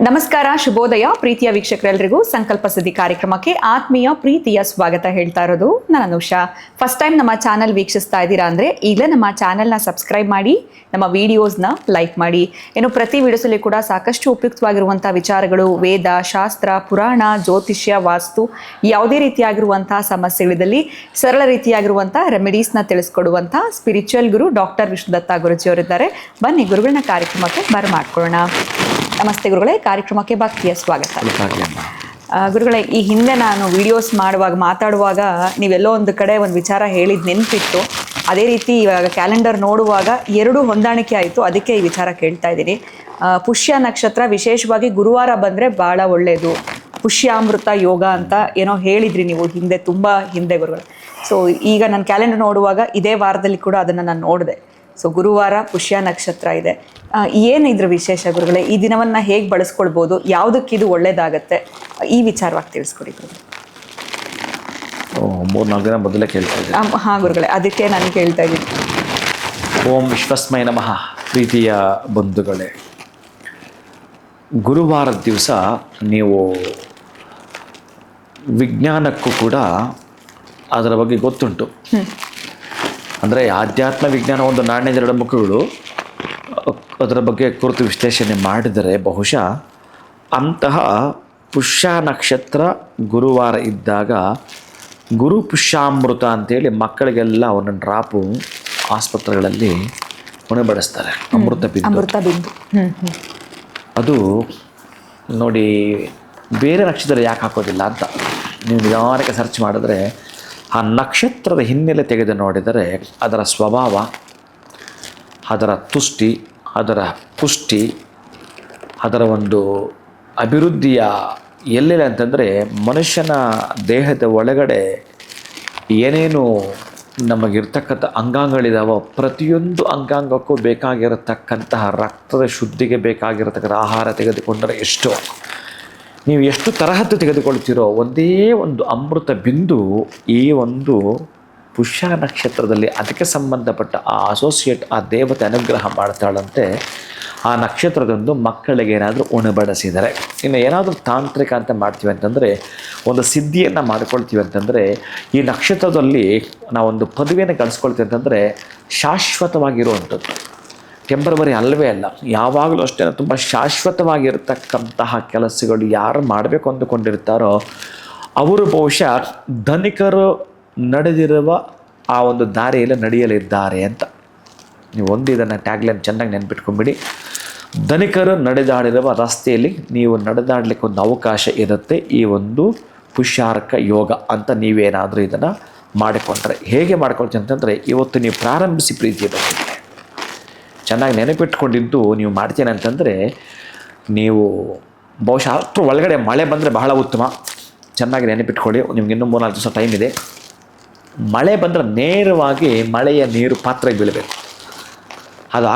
ನಮಸ್ಕಾರ, ಶುಭೋದಯ ಪ್ರೀತಿಯ ವೀಕ್ಷಕರೆಲ್ಲರಿಗೂ ಸಂಕಲ್ಪ ಸಿದ್ಧಿ ಕಾರ್ಯಕ್ರಮಕ್ಕೆ ಆತ್ಮೀಯ ಪ್ರೀತಿಯ ಸ್ವಾಗತ ಹೇಳ್ತಾ ಇರೋದು ನಾನು ಅನುಷಾ. ಫಸ್ಟ್ ಟೈಮ್ ನಮ್ಮ ಚಾನಲ್ ವೀಕ್ಷಿಸ್ತಾ ಇದ್ದೀರಾ ಅಂದರೆ ಈಗಲೇ ನಮ್ಮ ಚಾನಲ್ನ ಸಬ್ಸ್ಕ್ರೈಬ್ ಮಾಡಿ, ನಮ್ಮ ವಿಡಿಯೋಸ್ನ ಲೈಕ್ ಮಾಡಿ. ಏನು ಪ್ರತಿ ವಿಡಿಯೋಸಲ್ಲಿ ಕೂಡ ಸಾಕಷ್ಟು ಉಪಯುಕ್ತವಾಗಿರುವಂಥ ವಿಚಾರಗಳು, ವೇದ, ಶಾಸ್ತ್ರ, ಪುರಾಣ, ಜ್ಯೋತಿಷ್ಯ, ವಾಸ್ತು, ಯಾವುದೇ ರೀತಿಯಾಗಿರುವಂಥ ಸಮಸ್ಯೆಗಳಿದ್ದಲ್ಲಿ ಸರಳ ರೀತಿಯಾಗಿರುವಂಥ ರೆಮಿಡೀಸ್ನ ತಿಳಿಸ್ಕೊಡುವಂಥ ಸ್ಪಿರಿಚುವಲ್ ಗುರು ಡಾಕ್ಟರ್ ವಿಷ್ಣುದತ್ತ ಗುರುಜಿಯವರಿದ್ದಾರೆ. ಬನ್ನಿ ಗುರುಗಳನ್ನ ಕಾರ್ಯಕ್ರಮಕ್ಕೆ ಬರಮಾಡ್ಕೊಳ್ಳೋಣ. ನಮಸ್ತೆ ಗುರುಗಳೇ, ಕಾರ್ಯಕ್ರಮಕ್ಕೆ ಭಕ್ತಿಯ ಸ್ವಾಗತ. ಗುರುಗಳೇ, ಈ ಹಿಂದೆ ನಾನು ವಿಡಿಯೋಸ್ ಮಾತಾಡುವಾಗ ನೀವೆಲ್ಲೋ ಒಂದು ಕಡೆ ಒಂದು ವಿಚಾರ ಹೇಳಿದ ನೆನಪಿತ್ತು. ಅದೇ ರೀತಿ ಇವಾಗ ಕ್ಯಾಲೆಂಡರ್ ನೋಡುವಾಗ ಎರಡೂ ಹೊಂದಾಣಿಕೆ ಆಯಿತು. ಅದಕ್ಕೆ ಈ ವಿಚಾರ ಕೇಳ್ತಾ ಇದ್ದೀನಿ. ಪುಷ್ಯ ನಕ್ಷತ್ರ ವಿಶೇಷವಾಗಿ ಗುರುವಾರ ಬಂದರೆ ಭಾಳ ಒಳ್ಳೆಯದು, ಪುಷ್ಯಾಮೃತ ಯೋಗ ಅಂತ ಏನೋ ಹೇಳಿದ್ರಿ ನೀವು ಹಿಂದೆ, ತುಂಬ ಹಿಂದೆ ಗುರುಗಳು. ಸೊ ಈಗ ನಾನು ಕ್ಯಾಲೆಂಡರ್ ನೋಡುವಾಗ ಇದೇ ವಾರದಲ್ಲಿ ಕೂಡ ಅದನ್ನು ನಾನು ನೋಡಿದೆ. ಸೊ ಗುರುವಾರ ಪುಷ್ಯ ನಕ್ಷತ್ರ ಇದೆ. ಏನು ಇದ್ರ ವಿಶೇಷ ಗುರುಗಳೇ? ಈ ದಿನವನ್ನು ಹೇಗೆ ಬಳಸ್ಕೊಳ್ಬೋದು, ಯಾವುದಕ್ಕಿದು ಒಳ್ಳೇದಾಗತ್ತೆ, ಈ ವಿಚಾರವಾಗಿ ತಿಳಿಸ್ಕೊಡಿ ಗುರುಗಳೇ. 3-4 ದಿನ ಮೊದಲೇ ಕೇಳ್ತಾ ಇದ್ದೀನಿ. ಹಾಂ ಗುರುಗಳೇ, ಅದಕ್ಕೆ ನಾನು ಕೇಳ್ತಾ ಇದ್ದೀನಿ. ಓಂ ವಿಶ್ವಸ್ಮೈ ನಮಃ. ಪ್ರೀತಿಯ ಬಂಧುಗಳೇ, ಗುರುವಾರದ ದಿವಸ ನೀವು ವಿಜ್ಞಾನಕ್ಕೂ ಕೂಡ ಅದರ ಬಗ್ಗೆ ಗೊತ್ತುಂಟು. ಅಂದರೆ ಆಧ್ಯಾತ್ಮ ವಿಜ್ಞಾನ ಒಂದು ನಾಣ್ಯದ ಮುಖಗಳು. ಅದರ ಬಗ್ಗೆ ಕುರಿತು ವಿಶ್ಲೇಷಣೆ ಮಾಡಿದರೆ ಬಹುಶಃ ಅಂತಹ ಪುಷ್ಯ ನಕ್ಷತ್ರ ಗುರುವಾರ ಇದ್ದಾಗ ಗುರು ಪುಷ್ಯಾಮೃತ ಅಂತೇಳಿ ಮಕ್ಕಳಿಗೆಲ್ಲ ಒಂದೊಂದು ಡ್ರಾಪು ಆಸ್ಪತ್ರೆಗಳಲ್ಲಿ ಉಣಬಡಿಸ್ತಾರೆ. ಅಮೃತ ಬಿಂದು. ಅದು ನೋಡಿ, ಬೇರೆ ನಕ್ಷತ್ರ ಯಾಕೆ ಹಾಕೋದಿಲ್ಲ ಅಂತ ನೀವು ನಿಧಾನಕ್ಕೆ ಸರ್ಚ್ ಮಾಡಿದ್ರೆ ಆ ನಕ್ಷತ್ರದ ಹಿನ್ನೆಲೆ ತೆಗೆದು ನೋಡಿದರೆ ಅದರ ಸ್ವಭಾವ, ಅದರ ತುಷ್ಟಿ, ಅದರ ಪುಷ್ಟಿ, ಅದರ ಒಂದು ಅಭಿವೃದ್ಧಿಯ ಎಲ್ಲೆಲ್ಲ ಅಂತಂದರೆ ಮನುಷ್ಯನ ದೇಹದ ಒಳಗಡೆ ಏನೇನು ನಮಗಿರ್ತಕ್ಕಂಥ ಅಂಗಾಂಗಗಳಿದಾವೋ ಪ್ರತಿಯೊಂದು ಅಂಗಾಂಗಕ್ಕೂ ಬೇಕಾಗಿರತಕ್ಕಂತಹ ರಕ್ತದ ಶುದ್ಧಿಗೆ ಬೇಕಾಗಿರತಕ್ಕಂಥ ಆಹಾರ ತೆಗೆದುಕೊಂಡರೆ ಎಷ್ಟೋ, ನೀವು ಎಷ್ಟು ತರಹದ್ದು ತೆಗೆದುಕೊಳ್ತೀರೋ ಒಂದೇ ಒಂದು ಅಮೃತ ಬಿಂದು ಈ ಒಂದು ಪುಷ್ಯ ನಕ್ಷತ್ರದಲ್ಲಿ ಅದಕ್ಕೆ ಸಂಬಂಧಪಟ್ಟ ಆ ಅಸೋಸಿಯೇಟ್ ಆ ದೇವತೆ ಅನುಗ್ರಹ ಮಾಡ್ತಾಳಂತೆ. ಆ ನಕ್ಷತ್ರದೊಂದು ಮಕ್ಕಳಿಗೆ ಏನಾದರೂ ಉಣಬಡಿಸಿದರೆ, ಇನ್ನು ಏನಾದರೂ ತಾಂತ್ರಿಕ ಅಂತ ಮಾಡ್ತೀವಿ ಅಂತಂದರೆ, ಒಂದು ಸಿದ್ಧಿಯನ್ನು ಮಾಡ್ಕೊಳ್ತೀವಿ ಅಂತಂದರೆ, ಈ ನಕ್ಷತ್ರದಲ್ಲಿ ನಾವೊಂದು ಪದವಿಯನ್ನು ಗಳಿಸ್ಕೊಳ್ತೀವಿ ಅಂತಂದರೆ ಶಾಶ್ವತವಾಗಿರುವಂಥದ್ದು, ಟೆಂಪರವರಿ ಅಲ್ಲವೇ ಅಲ್ಲ. ಯಾವಾಗಲೂ ಅಷ್ಟೇ ತುಂಬ ಶಾಶ್ವತವಾಗಿರ್ತಕ್ಕಂತಹ ಕೆಲಸಗಳು ಯಾರು ಮಾಡಬೇಕು ಅಂದುಕೊಂಡಿರ್ತಾರೋ ಅವರು ಬಹುಶಃ ಧನಿಕರು ನಡೆದಿರುವ ಆ ಒಂದು ದಾರಿಯಲ್ಲಿ ನಡೆಯಲಿದ್ದಾರೆ ಅಂತ. ನೀವು ಒಂದು ಇದನ್ನು ಟ್ಯಾಗ್ಲೈನ್ ಚೆನ್ನಾಗಿ ನೆನ್ಪಿಟ್ಕೊಂಬಿಡಿ. ಧನಿಕರು ನಡೆದಾಡಿರುವ ರಸ್ತೆಯಲ್ಲಿ ನೀವು ನಡೆದಾಡಲಿಕ್ಕೆ ಒಂದು ಅವಕಾಶ ಇರುತ್ತೆ ಈ ಒಂದು ಪುಷ್ಯಾರ್ಕ ಯೋಗ ಅಂತ ನೀವೇನಾದರೂ ಇದನ್ನು ಮಾಡಿಕೊಂಡ್ರೆ. ಹೇಗೆ ಮಾಡ್ಕೊಳ್ತೀವಿ ಅಂತಂದರೆ, ಇವತ್ತು ನೀವು ಪ್ರಾರಂಭಿಸಿ ಪ್ರೀತಿಯ ಬಗ್ಗೆ ಚೆನ್ನಾಗಿ ನೆನಪಿಟ್ಕೊಂಡಿದ್ದು ನೀವು ಮಾಡ್ತೀನಿ ಅಂತಂದರೆ, ನೀವು ಬಹುಶಃ ಅಷ್ಟು ಒಳಗಡೆ ಮಳೆ ಬಂದರೆ ಬಹಳ ಉತ್ತಮ. ಚೆನ್ನಾಗಿ ನೆನಪಿಟ್ಕೊಳ್ಳಿ, ನಿಮ್ಗೆ ಇನ್ನೂ 3-4 ದಿವಸ ಟೈಮ್ ಇದೆ. ಮಳೆ ಬಂದರೆ ನೇರವಾಗಿ ಮಳೆಯ ನೀರು ಪಾತ್ರೆಗೆ ಬೀಳಬೇಕು. ಅದು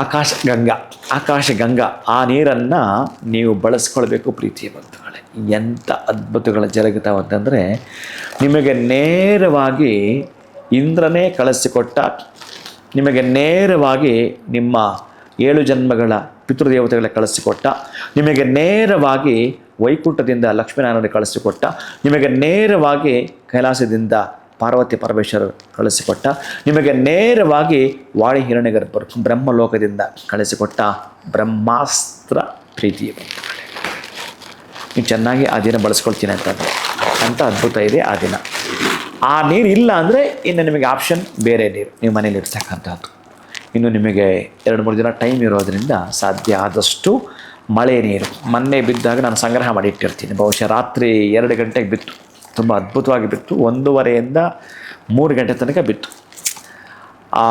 ಆಕಾಶಗಂಗಾ ಆ ನೀರನ್ನು ನೀವು ಬಳಸ್ಕೊಳ್ಬೇಕು ಪ್ರೀತಿಯ ಬಂಧುಗಳೇ. ಎಂಥ ಅದ್ಭುತಗಳ ಜರುಗುತ್ತಾವೆ ಅಂತಂದರೆ, ನಿಮಗೆ ನೇರವಾಗಿ ಇಂದ್ರನೇ ಕಳಿಸಿಕೊಟ್ಟ, ನಿಮಗೆ ನೇರವಾಗಿ ನಿಮ್ಮ 7 ಜನ್ಮಗಳ ಪಿತೃದೇವತೆಗಳ ಕಳಿಸಿಕೊಟ್ಟ, ನಿಮಗೆ ನೇರವಾಗಿ ವೈಕುಂಠದಿಂದ ಲಕ್ಷ್ಮೀನಾರಾಯಣ ಕಳಿಸಿಕೊಟ್ಟ, ನಿಮಗೆ ನೇರವಾಗಿ ಕೈಲಾಸದಿಂದ ಪಾರ್ವತಿ ಪರಮೇಶ್ವರ ಕಳಿಸಿಕೊಟ್ಟ, ನಿಮಗೆ ನೇರವಾಗಿ ವಾಣಿ ಹಿರಣ್ಯಗರ್ಭರು ಬ್ರಹ್ಮಲೋಕದಿಂದ ಕಳಿಸಿಕೊಟ್ಟ ಬ್ರಹ್ಮಾಸ್ತ್ರ ಪ್ರೀತಿಯ ಬಂಧುಗಳೇ. ನೀವು ಚೆನ್ನಾಗಿ ಆ ದಿನ ಬಳಸ್ಕೊಳ್ತೀನಿ ಅಂತಂದರೆ ಅಂಥ ಅದ್ಭುತ ಇದೆ ಆ ದಿನ. ಆ ನೀರು ಇಲ್ಲ ಅಂದರೆ ಇನ್ನು ನಿಮಗೆ ಆಪ್ಷನ್ ಬೇರೆ ನೀರು ನೀವು ಮನೇಲಿ ಇರ್ತಕ್ಕಂಥದ್ದು. ಇನ್ನು ನಿಮಗೆ 2-3 ದಿನ ಟೈಮ್ ಇರೋದರಿಂದ ಸಾಧ್ಯ ಆದಷ್ಟು ಮಳೆ ನೀರು ಮೊನ್ನೆ ಬಿದ್ದಾಗ ನಾನು ಸಂಗ್ರಹ ಮಾಡಿ ಇಟ್ಟಿರ್ತೀನಿ. ಬಹುಶಃ ರಾತ್ರಿ 2 ಗಂಟೆಗೆ ಬಿತ್ತು, ತುಂಬ ಅದ್ಭುತವಾಗಿ ಬಿತ್ತು. 1:30ಯಿಂದ 3 ಗಂಟೆ ತನಕ ಬಿತ್ತು. ಆ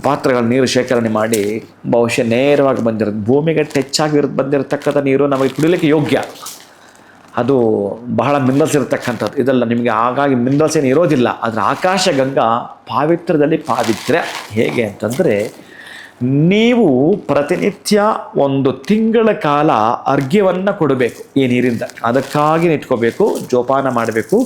ಪಾತ್ರೆಗಳ ನೀರು ಶೇಖರಣೆ ಮಾಡಿ ಬಹುಶಃ ನೇರವಾಗಿ ಬಂದಿರೋದು ಭೂಮಿಗೆ ಟಚ್ ಬಂದಿರತಕ್ಕಂಥ ನೀರು ನಮಗೆ ಕುಡಿಲಿಕ್ಕೆ ಯೋಗ್ಯ. ಅದು ಬಹಳ ಮಿನರಲ್ಸ್ ಇರತಕ್ಕಂಥದ್ದು. ಇದೆಲ್ಲ ನಿಮಗೆ ಹಾಗಾಗಿ ಮಿನರಲ್ಸ್ ಏನು ಇರೋದಿಲ್ಲ. ಆದರೆ ಆಕಾಶಗಂಗಾ ಪಾವಿತ್ರದಲ್ಲಿ ಪಾವಿತ್ರ್ಯ. ಹೇಗೆ ಅಂತಂದರೆ, ನೀವು ಪ್ರತಿನಿತ್ಯ 1 ತಿಂಗಳ ಕಾಲ ಅರ್ಘ್ಯವನ್ನು ಕೊಡಬೇಕು ಈ ನೀರಿಂದ. ಅದಕ್ಕಾಗಿ ಇಟ್ಕೋಬೇಕು, ಜೋಪಾನ ಮಾಡಬೇಕು.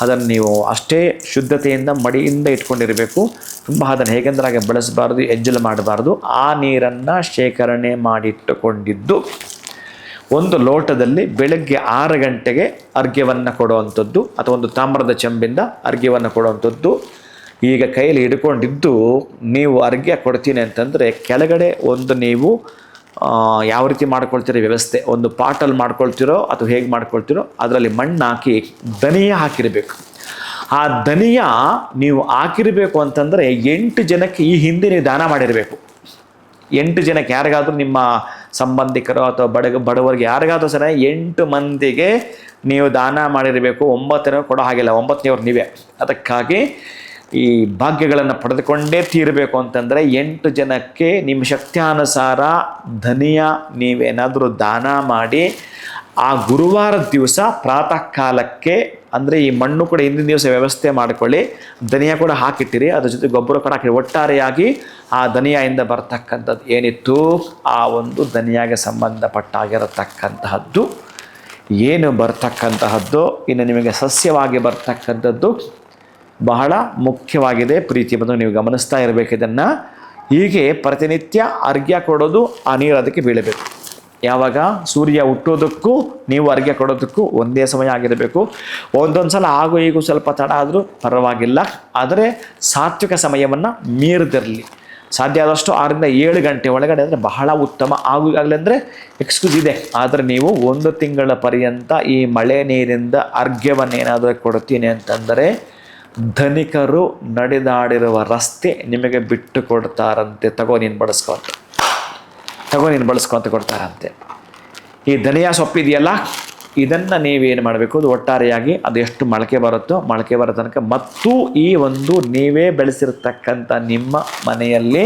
ಅದನ್ನು ನೀವು ಅಷ್ಟೇ ಶುದ್ಧತೆಯಿಂದ ಮಡಿಯಿಂದ ಇಟ್ಕೊಂಡಿರಬೇಕು. ತುಂಬ ಅದನ್ನು ಹೇಗೆಂದ್ರೆ ಹಾಗೆ ಬಳಸಬಾರ್ದು, ಎಂಜಲು ಮಾಡಬಾರ್ದು. ಆ ನೀರನ್ನು ಶೇಖರಣೆ ಮಾಡಿಟ್ಟುಕೊಂಡಿದ್ದು ಒಂದು ಲೋಟದಲ್ಲಿ ಬೆಳಗ್ಗೆ 6 ಗಂಟೆಗೆ ಅರ್ಘ್ಯವನ್ನು ಕೊಡುವಂಥದ್ದು, ಅಥವಾ ಒಂದು ತಾಮ್ರದ ಚೆಂಬಿಂದ ಅರ್ಘ್ಯವನ್ನು ಕೊಡುವಂಥದ್ದು. ಈಗ ಕೈಯಲ್ಲಿ ಹಿಡ್ಕೊಂಡಿದ್ದು ನೀವು ಅರ್ಘ್ಯ ಕೊಡ್ತೀನಿ ಅಂತಂದರೆ ಕೆಳಗಡೆ ಒಂದು ನೀವು ಯಾವ ರೀತಿ ಮಾಡ್ಕೊಳ್ತೀರೋ ವ್ಯವಸ್ಥೆ, ಒಂದು ಪಾಟಲ್ಲಿ ಮಾಡ್ಕೊಳ್ತೀರೋ ಅಥವಾ ಹೇಗೆ ಮಾಡ್ಕೊಳ್ತೀರೋ ಅದರಲ್ಲಿ ಮಣ್ಣು ಹಾಕಿ ಧನಿಯ ಹಾಕಿರಬೇಕು. ಆ ಧನಿಯ ನೀವು ಹಾಕಿರಬೇಕು ಅಂತಂದರೆ 8 ಜನಕ್ಕೆ ಈ ಹಿಂದೆ ನೀವು ದಾನ ಮಾಡಿರಬೇಕು. 8 ಜನಕ್ಕೆ ಯಾರಿಗಾದರೂ ನಿಮ್ಮ ಸಂಬಂಧಿಕರು ಅಥವಾ ಬಡವರಿಗೆ ಯಾರಿಗಾದರೂ ಸರಿ 8 ಮಂದಿಗೆ ನೀವು ದಾನ ಮಾಡಿರಬೇಕು. 9 ಕೊಡೋ ಹಾಗಿಲ್ಲ, 9ನೇವ್ರು ನೀವೇ. ಅದಕ್ಕಾಗಿ ಈ ಭಾಗ್ಯಗಳನ್ನು ಪಡೆದುಕೊಂಡೇ ತೀರಬೇಕು ಅಂತಂದರೆ 8 ಜನಕ್ಕೆ ನಿಮ್ಮ ಶಕ್ತ್ಯಾನುಸಾರ ಧನಿಯ ನೀವೇನಾದರೂ ದಾನ ಮಾಡಿ ಆ ಗುರುವಾರದ ದಿವಸ ಪ್ರಾತಃ ಕಾಲಕ್ಕೆ, ಅಂದರೆ ಈ ಮಣ್ಣು ಕೂಡ ಹಿಂದಿನ ದಿವಸ ವ್ಯವಸ್ಥೆ ಮಾಡಿಕೊಳ್ಳಿ, ಧನಿಯ ಕೂಡ ಹಾಕಿಟ್ಟಿರಿ, ಅದ್ರ ಜೊತೆ ಗೊಬ್ಬರ ಕೂಡ ಹಾಕಿರಿ. ಒಟ್ಟಾರೆಯಾಗಿ ಆ ಧನಿಯಿಂದ ಬರ್ತಕ್ಕಂಥದ್ದು ಏನಿತ್ತು ಆ ಒಂದು ಧನಿಯಾಗೆ ಸಂಬಂಧಪಟ್ಟಾಗಿರತಕ್ಕಂತಹದ್ದು ಏನು ಬರ್ತಕ್ಕಂತಹದ್ದು ಇನ್ನು ನಿಮಗೆ ಸಸ್ಯವಾಗಿ ಬರ್ತಕ್ಕಂಥದ್ದು ಬಹಳ ಮುಖ್ಯವಾಗಿದೆ. ಪ್ರೀತಿ ಬಂದು ನೀವು ಗಮನಿಸ್ತಾ ಇರಬೇಕು ಇದನ್ನು. ಹೀಗೆ ಪ್ರತಿನಿತ್ಯ ಅರ್ಘ್ಯ ಕೊಡೋದು, ಆ ನೀರು ಅದಕ್ಕೆ ಬೀಳಬೇಕು. ಯಾವಾಗ ಸೂರ್ಯ ಹುಟ್ಟೋದಕ್ಕೂ ನೀವು ಅರ್ಘ್ಯ ಕೊಡೋದಕ್ಕೂ ಒಂದೇ ಸಮಯ ಆಗಿರಬೇಕು. ಒಂದೊಂದು ಸಲ ಆಗು ಈಗೂ ಸ್ವಲ್ಪ ತಡ ಆದರೂ ಪರವಾಗಿಲ್ಲ, ಆದರೆ ಸಾತ್ವಿಕ ಸಮಯವನ್ನು ಮೀರದಿರಲಿ. ಸಾಧ್ಯ ಆದಷ್ಟು 6ರಿಂದ 7 ಗಂಟೆ ಒಳಗಡೆ ಅಂದರೆ ಬಹಳ ಉತ್ತಮ. ಆಗಲಿ ಅಂದರೆ ಎಕ್ಸ್ಕ್ಯೂಸ್ ಇದೆ, ಆದರೆ ನೀವು 1 ತಿಂಗಳ ಪರ್ಯಂತ ಈ ಮಳೆ ನೀರಿಂದ ಅರ್ಘ್ಯವನ್ನೇನಾದರೂ ಕೊಡ್ತೀನಿ ಅಂತಂದರೆ ಧನಿಕರು ನಡೆದಾಡಿರುವ ರಸ್ತೆ ನಿಮಗೆ ಬಿಟ್ಟು ಕೊಡ್ತಾರಂತೆ. ತಗೋ ನೀನು ಬಳಸ್ಕೊ ಅಂತ ಕೊಡ್ತಾರಂತೆ. ಈ ಧನಿಯಾ ಸೊಪ್ಪಿದೆಯಲ್ಲ, ಇದನ್ನು ನೀವೇನು ಮಾಡಬೇಕು, ಅದು ಒಟ್ಟಾರೆಯಾಗಿ ಅದು ಎಷ್ಟು ಮೊಳಕೆ ಬರೋ ತನಕ ಮತ್ತು ಈ ಒಂದು ನೀವೇ ಬೆಳೆಸಿರ್ತಕ್ಕಂಥ ನಿಮ್ಮ ಮನೆಯಲ್ಲಿ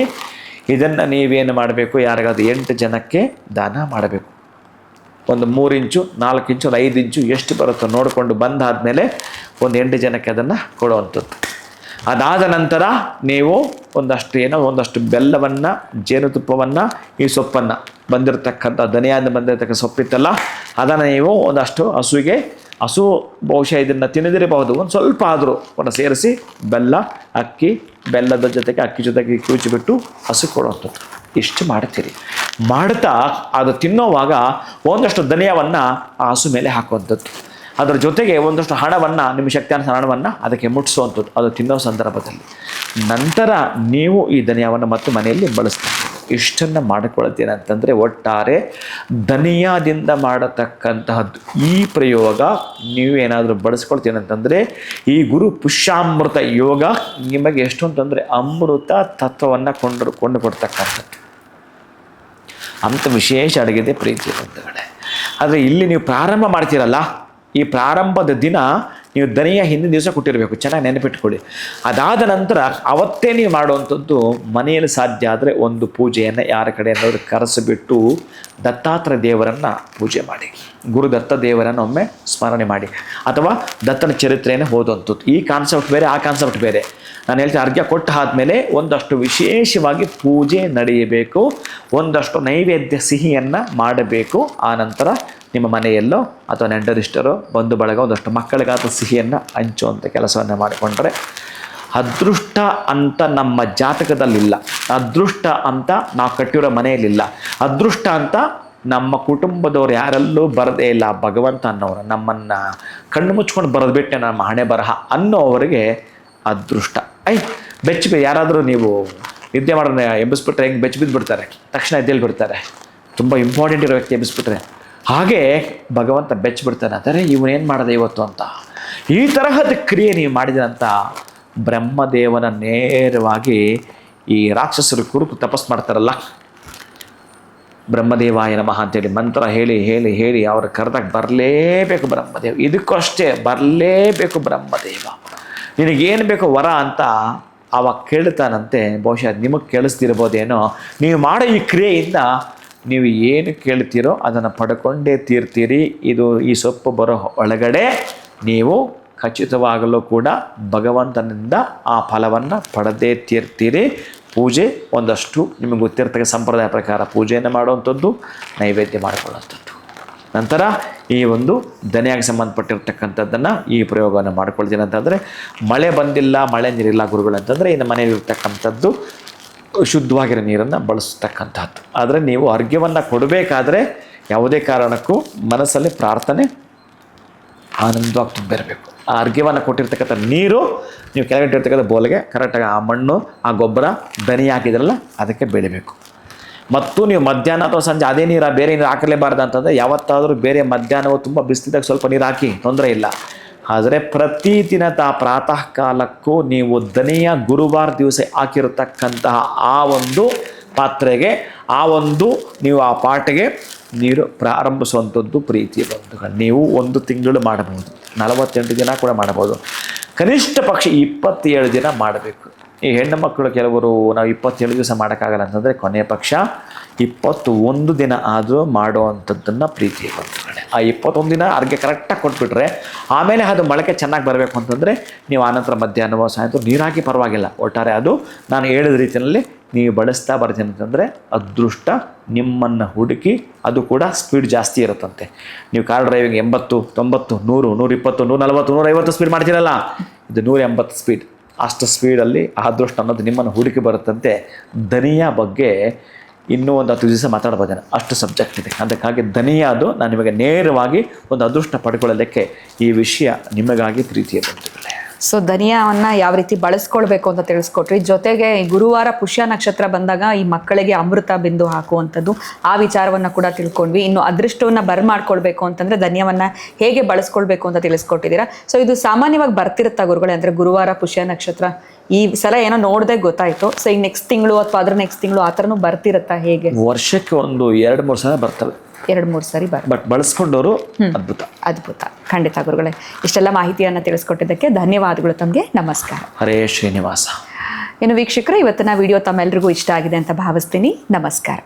ಇದನ್ನು ನೀವೇನು ಮಾಡಬೇಕು, ಯಾರಿಗಾದ್ರು 8 ಜನಕ್ಕೆ ದಾನ ಮಾಡಬೇಕು. ಒಂದು 3 ಇಂಚು 4 ಇಂಚು 5 ಇಂಚು ಎಷ್ಟು ಬರುತ್ತೋ ನೋಡಿಕೊಂಡು ಬಂದಾದಮೇಲೆ ಒಂದು 8 ಜನಕ್ಕೆ ಅದನ್ನು ಕೊಡುವಂಥದ್ದು. ಅದಾದ ನಂತರ ನೀವು ಒಂದಷ್ಟು ಬೆಲ್ಲವನ್ನು, ಜೇನುತುಪ್ಪವನ್ನು, ಈ ಸೊಪ್ಪನ್ನು ಬಂದಿರತಕ್ಕಂಥ ಧನಿಯಿಂದ ಬಂದಿರತಕ್ಕಂಥ ಸೊಪ್ಪಿತ್ತಲ್ಲ ಅದನ್ನು ನೀವು ಒಂದಷ್ಟು ಹಸು ಬಹುಶಃ ಇದನ್ನು ತಿನ್ನದಿರಬಹುದು, ಒಂದು ಸ್ವಲ್ಪ ಆದರೂ ಒಂದು ಸೇರಿಸಿ ಬೆಲ್ಲದ ಜೊತೆಗೆ ಅಕ್ಕಿ ಜೊತೆಗೆ ಕಿವುಚಿಬಿಟ್ಟು ಹಸು ಕೊಡುವಂಥದ್ದು. ಇಷ್ಟು ಮಾಡ್ತೀರಿ. ಮಾಡ್ತಾ ಅದು ತಿನ್ನೋವಾಗ ಒಂದಷ್ಟು ಧನಿಯವನ್ನು ಆ ಹಸು ಮೇಲೆ ಹಾಕುವಂಥದ್ದು. ಅದರ ಜೊತೆಗೆ ಒಂದಷ್ಟು ಹಣವನ್ನು, ನಿಮ್ಮ ಶಕ್ತಿಯಾನುಸಾರ ಹಣವನ್ನು ಅದಕ್ಕೆ ಮುಟ್ಟಿಸುವಂಥದ್ದು ಅದು ತಿನ್ನೋ ಸಂದರ್ಭದಲ್ಲಿ. ನಂತರ ನೀವು ಈ ಧನಿಯವನ್ನು ಮತ್ತು ಮನೆಯಲ್ಲಿ ಬಳಸ್ತೀರಿ. ಇಷ್ಟನ್ನು ಮಾಡಿಕೊಳ್ತೀನಿ ಅಂತಂದರೆ ಒಟ್ಟಾರೆ ಧನಿಯಾದಿಂದ ಮಾಡತಕ್ಕಂತಹದ್ದು ಈ ಪ್ರಯೋಗ ನೀವೇನಾದರೂ ಬಳಸ್ಕೊಳ್ತೀನಿ ಅಂತಂದರೆ ಈ ಗುರು ಪುಷ್ಯಾಮೃತ ಯೋಗ ನಿಮಗೆ ಎಷ್ಟು ಅಂತಂದರೆ ಅಮೃತ ತತ್ವವನ್ನು ಕೊಂಡು ಕೊಡ್ತಕ್ಕಂಥದ್ದು ಅಂಥ ವಿಶೇಷ ಅಡುಗೆದೆ ಪ್ರೀತಿ ಬಂಧುಗಳೇ. ಆದರೆ ಇಲ್ಲಿ ನೀವು ಪ್ರಾರಂಭ ಮಾಡ್ತೀರಲ್ಲ, ಈ ಪ್ರಾರಂಭದ ದಿನ ನೀವು ಧನಿಯ ಹಿಂದಿನ ದಿವಸ ಕೊಟ್ಟಿರಬೇಕು, ಚೆನ್ನಾಗಿ ನೆನಪಿಟ್ಕೊಳ್ಳಿ. ಅದಾದ ನಂತರ ಅವತ್ತೇ ನೀವು ಮಾಡುವಂಥದ್ದು ಮನೆಯಲ್ಲಿ ಸಾಧ್ಯ ಆದರೆ ಒಂದು ಪೂಜೆಯನ್ನು ಯಾರ ಕಡೆಯನ್ನಾದರೂ ಕರೆಸಿಬಿಟ್ಟು ದತ್ತಾತ್ರೇಯ ದೇವರನ್ನು ಪೂಜೆ ಮಾಡಿ, ಗುರುದತ್ತ ದೇವರನ್ನು ಒಮ್ಮೆ ಸ್ಮರಣೆ ಮಾಡಿ, ಅಥವಾ ದತ್ತನ ಚರಿತ್ರೆಯನ್ನು ಓದುವಂಥದ್ದು. ಈ ಕಾನ್ಸೆಪ್ಟ್ ಬೇರೆ, ಆ ಕಾನ್ಸೆಪ್ಟ್ ಬೇರೆ. ನಾನು ಹೇಳ್ತೀನಿ, ಅರ್ಘ್ಯ ಕೊಟ್ಟ ಆದಮೇಲೆ ಒಂದಷ್ಟು ವಿಶೇಷವಾಗಿ ಪೂಜೆ ನಡೆಯಬೇಕು, ಒಂದಷ್ಟು ನೈವೇದ್ಯ ಸಿಹಿಯನ್ನು ಮಾಡಬೇಕು. ಆ ನಂತರ ನಿಮ್ಮ ಮನೆಯಲ್ಲೋ ಅಥವಾ ನೆಂಟರಿಷ್ಟರೋ ಬಂಧು ಬಳಗ ಒಂದಷ್ಟು ಮಕ್ಕಳಿಗಾದ ಸಿಹಿಯನ್ನು ಹಂಚುವಂಥ ಕೆಲಸವನ್ನು ಮಾಡಿಕೊಂಡ್ರೆ ಅದೃಷ್ಟ ಅಂತ ನಮ್ಮ ಜಾತಕದಲ್ಲಿಲ್ಲ, ಅದೃಷ್ಟ ಅಂತ ನಾವು ಕಟ್ಟಿರೋ ಮನೆಯಲ್ಲಿಲ್ಲ, ಅದೃಷ್ಟ ಅಂತ ನಮ್ಮ ಕುಟುಂಬದವ್ರು ಯಾರೆಲ್ಲೂ ಬರದೇ ಇಲ್ಲ. ಭಗವಂತ ಅನ್ನೋರು ನಮ್ಮನ್ನು ಕಣ್ಣು ಮುಚ್ಕೊಂಡು ಬರೋದು ಬಿಟ್ಟೆ ನಮ್ಮ ಹಣೆ ಬರಹ ಅನ್ನೋವರಿಗೆ ಅದೃಷ್ಟ. ಯಾರಾದರೂ ನೀವು ನಿದ್ದೆ ಮಾಡೋಣ ಎಬ್ಬಿಸ್ಬಿಟ್ರೆ ಹೆಂಗೆ ಬೆಚ್ಚ ಬಿದ್ದುಬಿಡ್ತಾರೆ, ತಕ್ಷಣ ಎದ್ದೇಳಿ ಬಿಡ್ತಾರೆ. ತುಂಬ ಇಂಪಾರ್ಟೆಂಟ್ ಇರೋ ವ್ಯಕ್ತಿ ಎಬ್ಬಿಸ್ಬಿಟ್ರೆ ಹಾಗೆ ಭಗವಂತ ಬೆಚ್ಚಿಬಿಡ್ತಾನೆ. ಅಂದರೆ ಇವನೇನು ಮಾಡಿದೆ ಇವತ್ತು ಅಂತ. ಈ ತರಹದ ಕ್ರಿಯೆ ನೀವು ಮಾಡಿದಂಥ ಬ್ರಹ್ಮದೇವನ ನೇರವಾಗಿ ಈ ರಾಕ್ಷಸರು ಕುರುಕು ತಪಸ್ ಮಾಡ್ತಾರಲ್ಲ, ಬ್ರಹ್ಮದೇವಾಯ ನಮಃ ಅಂತೇಳಿ ಮಂತ್ರ ಹೇಳಿ ಹೇಳಿ ಹೇಳಿ ಅವ್ರ ಕರೆದಾಗ ಬರಲೇಬೇಕು ಬ್ರಹ್ಮದೇವ. ಇದಕ್ಕೂ ಅಷ್ಟೇ ಬರಲೇಬೇಕು ಬ್ರಹ್ಮದೇವ. ನಿನಗೇನು ಬೇಕು ವರ ಅಂತ ಅವಾಗ ಕೇಳ್ತಾನಂತೆ. ಬಹುಶಃ ನಿಮಗೆ ಕೇಳಿಸ್ತಿರ್ಬೋದೇನೋ. ನೀವು ಮಾಡೋ ಈ ಕ್ರಿಯೆಯಿಂದ ನೀವು ಏನು ಕೇಳ್ತೀರೋ ಅದನ್ನು ಪಡ್ಕೊಂಡೇ ತೀರ್ತೀರಿ. ಇದು ಈ ಸೊಪ್ಪು ಬರೋ ಒಳಗಡೆ ನೀವು ಖಚಿತವಾಗಲೂ ಕೂಡ ಭಗವಂತನಿಂದ ಆ ಫಲವನ್ನು ಪಡೆದೇ ತೀರ್ತೀರಿ. ಪೂಜೆ ಒಂದಷ್ಟು ನಿಮಗೆ ಗೊತ್ತಿರ್ತಕ್ಕ ಸಂಪ್ರದಾಯ ಪ್ರಕಾರ ಪೂಜೆಯನ್ನು ಮಾಡುವಂಥದ್ದು, ನೈವೇದ್ಯ ಮಾಡಿಕೊಳ್ಳುವಂಥದ್ದು. ನಂತರ ಈ ಒಂದು ಧನಿಯಾಗಿ ಸಂಬಂಧಪಟ್ಟಿರ್ತಕ್ಕಂಥದ್ದನ್ನು ಈ ಪ್ರಯೋಗವನ್ನು ಮಾಡ್ಕೊಳ್ತೀನಿ ಅಂತಂದರೆ, ಮಳೆ ಬಂದಿಲ್ಲ, ಮಳೆ ನೀರಿಲ್ಲ ಗುರುಗಳು ಅಂತಂದರೆ ಇನ್ನು ಮನೆಯಲ್ಲಿರ್ತಕ್ಕಂಥದ್ದು ಶುದ್ಧವಾಗಿರೋ ನೀರನ್ನು ಬಳಸ್ತಕ್ಕಂಥದ್ದು. ಆದರೆ ನೀವು ಅರ್ಘ್ಯವನ್ನು ಕೊಡಬೇಕಾದ್ರೆ ಯಾವುದೇ ಕಾರಣಕ್ಕೂ ಮನಸ್ಸಲ್ಲಿ ಪ್ರಾರ್ಥನೆ ಆನಂದವಾಗಿ ತುಂಬಿರಬೇಕು. ಆ ಅರ್ಘ್ಯವನ್ನು ಕೊಟ್ಟಿರ್ತಕ್ಕಂಥ ನೀರು ನೀವು ಕೆಳಗಡೆ ಇರ್ತಕ್ಕಂಥ ಬೋಲಿಗೆ ಕರೆಕ್ಟಾಗಿ ಆ ಮಣ್ಣು ಆ ಗೊಬ್ಬರ ದನಿ ಹಾಕಿದ್ರಲ್ಲ ಅದಕ್ಕೆ ಬೆಳಿಬೇಕು. ಮತ್ತು ನೀವು ಮಧ್ಯಾಹ್ನ ಅಥವಾ ಸಂಜೆ ಅದೇ ನೀರು ಬೇರೆ ನೀರು ಹಾಕಲೇಬಾರ್ದು ಅಂತಂದರೆ ಯಾವತ್ತಾದರೂ ಬೇರೆ ಮಧ್ಯಾಹ್ನವು ತುಂಬ ಬಿಸಿಲಿದ್ದಾಗ ಸ್ವಲ್ಪ ನೀರು ಹಾಕಿ, ತೊಂದರೆ ಇಲ್ಲ. ಆದರೆ ಪ್ರತಿದಿನ ಪ್ರಾತಃ ಕಾಲಕ್ಕೂ ನೀವು ದನಿಯ ಗುರುವಾರ ದಿವಸ ಹಾಕಿರತಕ್ಕಂತಹ ಆ ಒಂದು ಪಾತ್ರೆಗೆ ನೀವು ಆ ಪಾಟಿಗೆ ನೀರು ಪ್ರಾರಂಭಿಸುವಂಥದ್ದು ಪ್ರೀತಿಯ ಬಂಧುಗಳು. ನೀವು 1 ತಿಂಗಳು ಮಾಡಬಹುದು, 48 ದಿನ ಕೂಡ ಮಾಡಬಹುದು, ಕನಿಷ್ಠ ಪಕ್ಷ 27 ದಿನ ಮಾಡಬೇಕು. ಈ ಹೆಣ್ಣು ಮಕ್ಕಳು ಕೆಲವರು ನಾವು 27 ದಿವಸ ಮಾಡೋಕ್ಕಾಗಲ್ಲ ಅಂತಂದರೆ ಕೊನೆಯ ಪಕ್ಷ 21 ದಿನ ಆದರೂ ಮಾಡುವಂಥದ್ದನ್ನು ಪ್ರೀತಿಯ ಬಂಧುಗಳೇ. ಆ 21 ದಿನ ಅರ್ಘ್ಯ ಕರೆಕ್ಟಾಗಿ ಕೊಟ್ಬಿಟ್ರೆ ಆಮೇಲೆ ಅದು ಮೊಳಕೆ ಚೆನ್ನಾಗಿ ಬರಬೇಕು ಅಂತಂದರೆ ನೀವು ಆನಂತರ ಮಧ್ಯಾಹ್ನವೋ ಸಾಯಂಕಾಲ ನೀರು ಹಾಕಿ ಪರವಾಗಿಲ್ಲ. ಒಟ್ಟಾರೆ ಅದು ನಾನು ಹೇಳಿದ ರೀತಿಯಲ್ಲಿ ನೀವು ಬಳಸ್ತಾ ಬರ್ತೀನಿ ಅಂತಂದರೆ ಅದೃಷ್ಟ ನಿಮ್ಮನ್ನು ಹುಡುಕಿ, ಅದು ಕೂಡ ಸ್ಪೀಡ್ ಜಾಸ್ತಿ ಇರುತ್ತಂತೆ. ನೀವು ಕಾರ್ ಡ್ರೈವಿಂಗ್ 80, 90, 100, 120, 140, 150 ಸ್ಪೀಡ್ ಮಾಡ್ತೀರಲ್ಲ, ಇದು 180 ಸ್ಪೀಡ್. ಅಷ್ಟು ಸ್ಪೀಡಲ್ಲಿ ಆ ಅದೃಷ್ಟ ಅನ್ನೋದು ನಿಮ್ಮನ್ನು ಹುಡುಕಿ ಬರುತ್ತಂತೆ. ದನಿಯ ಬಗ್ಗೆ ಇನ್ನೂ ಒಂದು 10 ದಿವಸ ಮಾತಾಡ್ಬೋದೇನೆ, ಅಷ್ಟು ಸಬ್ಜೆಕ್ಟ್ ಇದೆ. ಅದಕ್ಕಾಗಿ ದನಿಯ ಅದು ನಾನು ನಿಮಗೆ ನೇರವಾಗಿ ಒಂದು ಅದೃಷ್ಟ ಪಡ್ಕೊಳ್ಳೋದಕ್ಕೆ ಈ ವಿಷಯ ನಿಮಗಾಗಿ ಪ್ರೀತಿಯ ಬಂಧುಗಳೇ. ಸೊ ಧನಿಯಾವನ್ನು ಯಾವ ರೀತಿ ಬಳಸ್ಕೊಳ್ಬೇಕು ಅಂತ ತಿಳಿಸ್ಕೊಟ್ರಿ. ಜೊತೆಗೆ ಈ ಗುರುವಾರ ಪುಷ್ಯ ನಕ್ಷತ್ರ ಬಂದಾಗ ಈ ಮಕ್ಕಳಿಗೆ ಅಮೃತ ಬಿಂದು ಹಾಕುವಂಥದ್ದು, ಆ ವಿಚಾರವನ್ನು ಕೂಡ ತಿಳ್ಕೊಂಡ್ವಿ. ಇನ್ನು ಅದೃಷ್ಟವನ್ನು ಮಾಡ್ಕೊಳ್ಬೇಕು ಅಂತಂದರೆ ಧನಿಯಾವನ್ನು ಹೇಗೆ ಬಳಸ್ಕೊಳ್ಬೇಕು ಅಂತ ತಿಳಿಸ್ಕೊಟ್ಟಿದ್ದೀರಾ. ಸೊ ಇದು ಸಾಮಾನ್ಯವಾಗಿ ಬರ್ತಿರುತ್ತಾ ಗುರುಗಳೇ? ಅಂದರೆ ಗುರುವಾರ ಪುಷ್ಯ ನಕ್ಷತ್ರ ಈ ಸಲ ಏನೋ ನೋಡದೆ ಗೊತ್ತಾಯಿತು. ಸೊ ಈಗ ನೆಕ್ಸ್ಟ್ ತಿಂಗಳು ಅಥವಾ ಅದ್ರ ನೆಕ್ಸ್ಟ್ ತಿಂಗಳು ಆ ಥರನೂ ಬರ್ತಿರುತ್ತಾ ಹೇಗೆ? ವರ್ಷಕ್ಕೆ ಒಂದು 2-3 ಸಲ ಬರ್ತವೆ, 2-3 ಸರಿ ಬಟ್ ಬಳಸ್ಕೊಂಡವರು ಅದ್ಭುತ. ಖಂಡಿತ ಗುರುಗಳೇ, ಇಷ್ಟೆಲ್ಲ ಮಾಹಿತಿಯನ್ನು ತಿಳಿಸ್ಕೊಟ್ಟಿದ್ದಕ್ಕೆ ಧನ್ಯವಾದಗಳು ತಮಗೆ. ನಮಸ್ಕಾರ. ಹರೇ ಶ್ರೀನಿವಾಸ. ಇನ್ನು ವೀಕ್ಷಕರೇ, ಇವತ್ತಿನ ವಿಡಿಯೋ ತಮ್ಮೆಲ್ಲರಿಗೂ ಇಷ್ಟ ಆಗಿದೆ ಅಂತ ಭಾವಿಸ್ತೀನಿ. ನಮಸ್ಕಾರ.